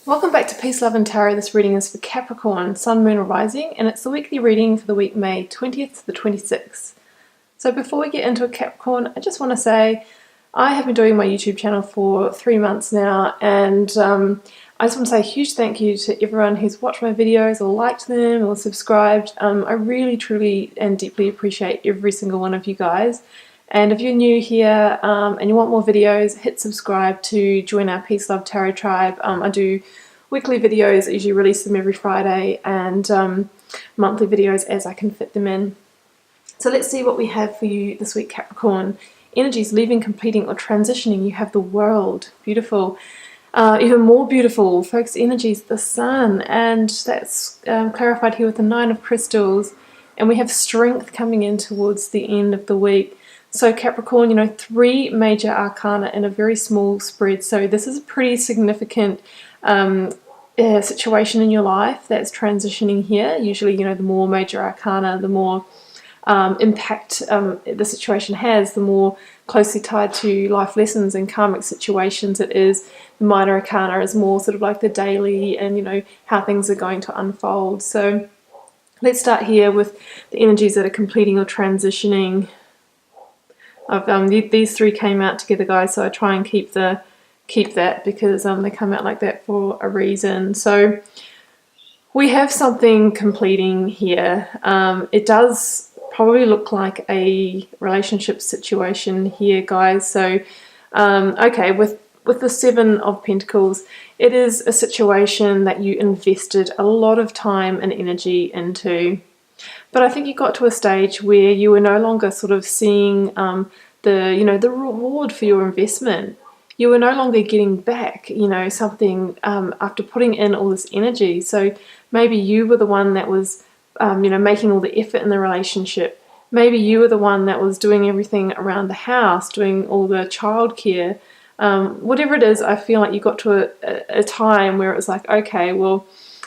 Welcome back to Peace, Love and Tarot. This reading is for Capricorn, Sun, Moon or Rising, and it's the weekly reading for the week May 20th to the 26th. So before we get into a Capricorn, I just want to say I have been doing my YouTube channel for 3 months now, and I just want to say a huge thank you to everyone who's watched my videos or liked them or subscribed. I really, truly and deeply appreciate every single one of you guys. And if you're new here and you want more videos, hit subscribe to join our Peace, Love, Tarot tribe. I do weekly videos, I usually release them every Friday, and monthly videos as I can fit them in. So let's see what we have for you this week, Capricorn. Energies: leaving, completing or transitioning. You have the World. Beautiful. Even more beautiful, focus energies, the Sun, and that's clarified here with the Nine of Crystals. And we have strength coming in towards the end of the week. So Capricorn, 3 major arcana in a very small spread. So this is a pretty significant situation in your life that's transitioning here. Usually, the more major arcana, the more impact the situation has, the more closely tied to life lessons and karmic situations it is. The minor arcana is more sort of like the daily and, how things are going to unfold. So let's start here with the energies that are completing or transitioning. These 3 came out together, guys, so I try and keep that because they come out like that for a reason. So we have something completing here. It does probably look like a relationship situation here, guys. So okay, with the 7 of Pentacles, it is a situation that you invested a lot of time and energy into. But I think you got to a stage where you were no longer sort of seeing the reward for your investment. You were no longer getting back, something after putting in all this energy. So maybe you were the one that was, making all the effort in the relationship. Maybe you were the one that was doing everything around the house, doing all the childcare. Whatever it is, I feel like you got to a time where it was like, okay, well,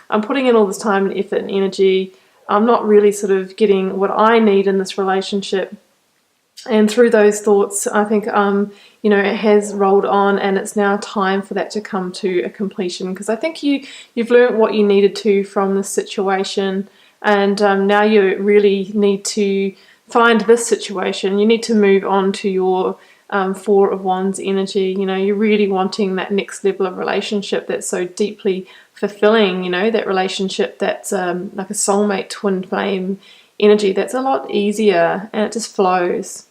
I'm putting in all this time and effort and energy. I'm not really sort of getting what I need in this relationship. And through those thoughts, I think, it has rolled on, and it's now time for that to come to a completion. Because I think you've learned what you needed to from this situation, and now you really need to find this situation. You need to move on to your 4 of Wands energy. You're really wanting that next level of relationship that's so deeply fulfilling, that relationship that's like a soulmate twin flame energy that's a lot easier and it just flows.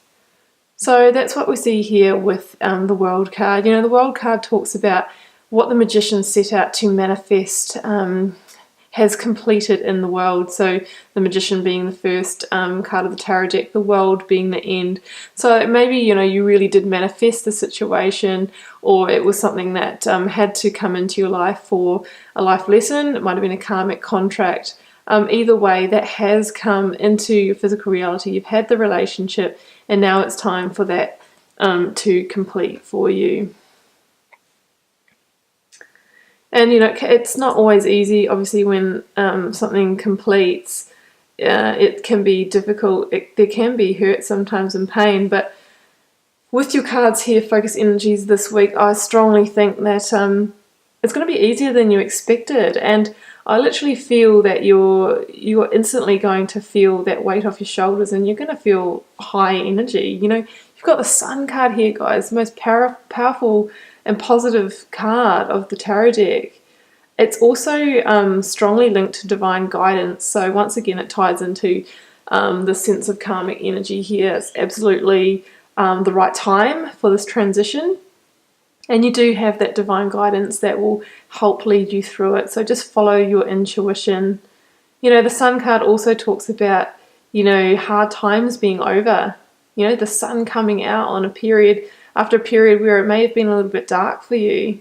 So that's what we see here with the World card. The World card talks about what the Magician set out to manifest has completed in the world. So the Magician being the first card of the tarot deck, the World being the end. So maybe, you really did manifest the situation, or it was something that had to come into your life for a life lesson. It might have been a karmic contract. Either way, that has come into your physical reality. You've had the relationship, and now it's time for that to complete for you. And, it's not always easy, obviously, when something completes. It can be difficult. There can be hurt sometimes and pain. But with your cards here, focus energies this week, I strongly think that it's going to be easier than you expected. And I literally feel that you're instantly going to feel that weight off your shoulders, and you're going to feel high energy. You've got the Sun card here, guys, the most powerful and positive card of the tarot deck. It's also strongly linked to divine guidance. So once again, it ties into the sense of karmic energy here. It's absolutely the right time for this transition. And you do have that divine guidance that will help lead you through it. So just follow your intuition. The Sun card also talks about, hard times being over. The sun coming out on after a period where it may have been a little bit dark for you.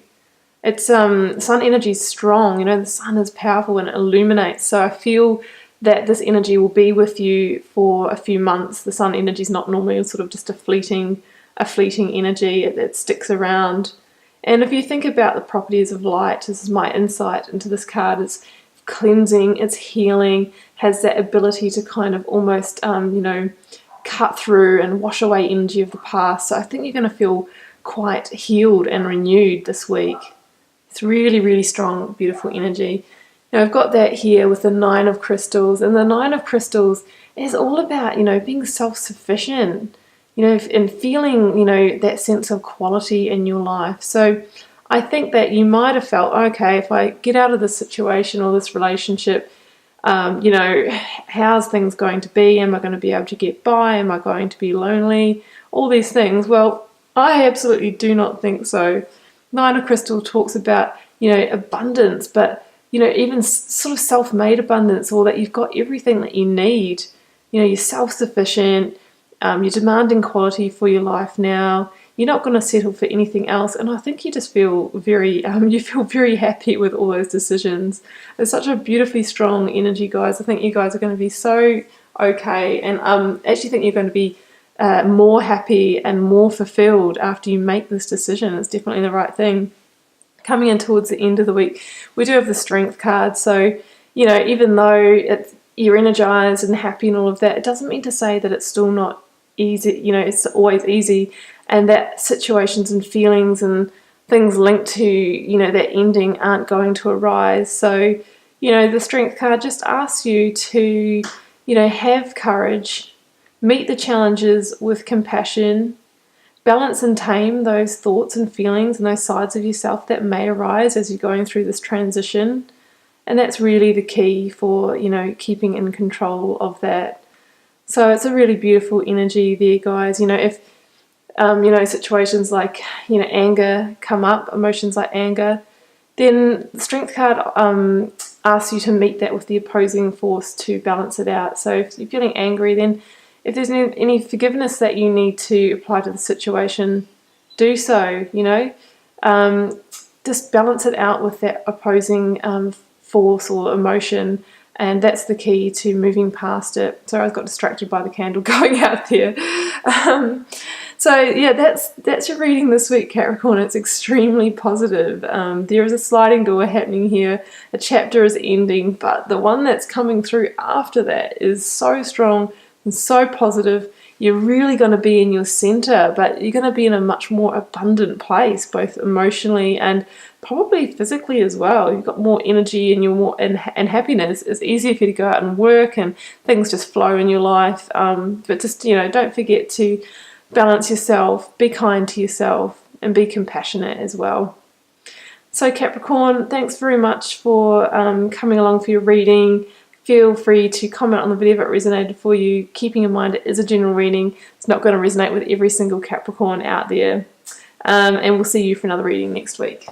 It's Sun energy is strong. The sun is powerful and it illuminates. So I feel that this energy will be with you for a few months. The Sun energy is not normally sort of just a fleeting energy. It sticks around. And if you think about the properties of light, this is my insight into this card, it's cleansing, it's healing, has that ability to kind of almost, cut through and wash away energy of the past. So I think you're going to feel quite healed and renewed this week. It's really, really strong, beautiful energy. Now I've got that here with the Nine of Crystals, and the Nine of Crystals is all about, being self-sufficient, and feeling, that sense of quality in your life. So I think that you might have felt, okay, if I get out of this situation or this relationship, how's things going to be? Am I going to be able to get by? Am I going to be lonely? All these things. Well, I absolutely do not think so. Nine of Crystal talks about, abundance, but, even sort of self-made abundance, or that you've got everything that you need. You're self-sufficient, you're demanding quality for your life now. You're not going to settle for anything else, and I think you just feel very, very happy with all those decisions. It's such a beautifully strong energy, guys. I think you guys are going to be so okay, and actually think you're going to be more happy and more fulfilled after you make this decision. It's definitely the right thing. Coming in towards the end of the week, we do have the Strength card. So, even though you're energized and happy and all of that, it doesn't mean to say that it's still not easy. It's always easy, and that situations and feelings and things linked to, that ending aren't going to arise. So, the Strength card just asks you to, have courage, meet the challenges with compassion, balance and tame those thoughts and feelings and those sides of yourself that may arise as you're going through this transition. And that's really the key for, keeping in control of that. So it's a really beautiful energy there, guys. If, situations like, anger come up, emotions like anger, then the Strength card asks you to meet that with the opposing force to balance it out. So if you're feeling angry, then if there's any forgiveness that you need to apply to the situation, do so, just balance it out with that opposing force or emotion, and that's the key to moving past it. Sorry, I got distracted by the candle going out there. So yeah, that's your reading this week, Capricorn. It's extremely positive. There is a sliding door happening here. A chapter is ending, but the one that's coming through after that is so strong and so positive. You're really going to be in your center, but you're going to be in a much more abundant place, both emotionally and probably physically as well. You've got more energy and you're more and happiness. It's easier for you to go out and work and things just flow in your life. But just, don't forget to balance yourself, be kind to yourself, and be compassionate as well. So Capricorn, thanks very much for coming along for your reading. Feel free to comment on the video if it resonated for you, keeping in mind it is a general reading. It's not going to resonate with every single Capricorn out there. And we'll see you for another reading next week.